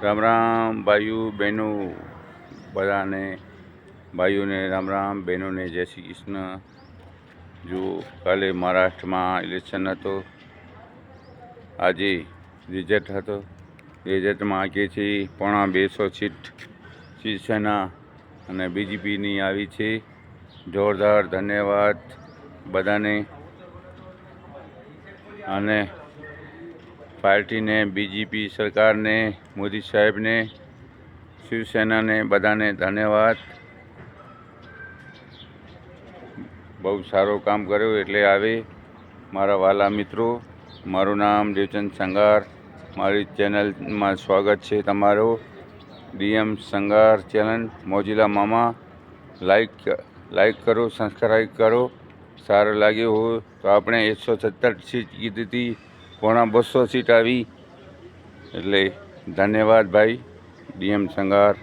રામ રામ ભાઈઓ બહેનો બધાને, ભાઈઓને રામ રામ, બહેનોને જય શ્રી કૃષ્ણ। જો કાલે મહારાષ્ટ્રમાં ઇલેક્શન હતો, આજે રિઝલ્ટ હતો। રિઝલ્ટમાં કે છે 250 સીટ શિવસેના અને બીજેપીની આવી છે। જોરદાર ધન્યવાદ બધાને, અને પાર્ટીને, બીजेपी સરકારને, મોદી સાહેબને, શિવસેનાને બધાને ધન્યવાદ। બહુ સારો કામ કર્યો એટલે આવે મારા વાલા મિત્રો। મારું નામ દેવચંદ સંઘાર, મારી ચેનલમાં સ્વાગત છે તમારો। ડીએમ સંઘાર ચેનલ મોજીલા મામા, લાઈક કરો, સબસ્ક્રાઈબ કરો। સારું લાગ્યું હોય તો આપણે 170 સીટ કીધી હતી, 250 સીટ આવી, એટલે ધન્યવાદ ભાઈ ડીએમ સંઘાર।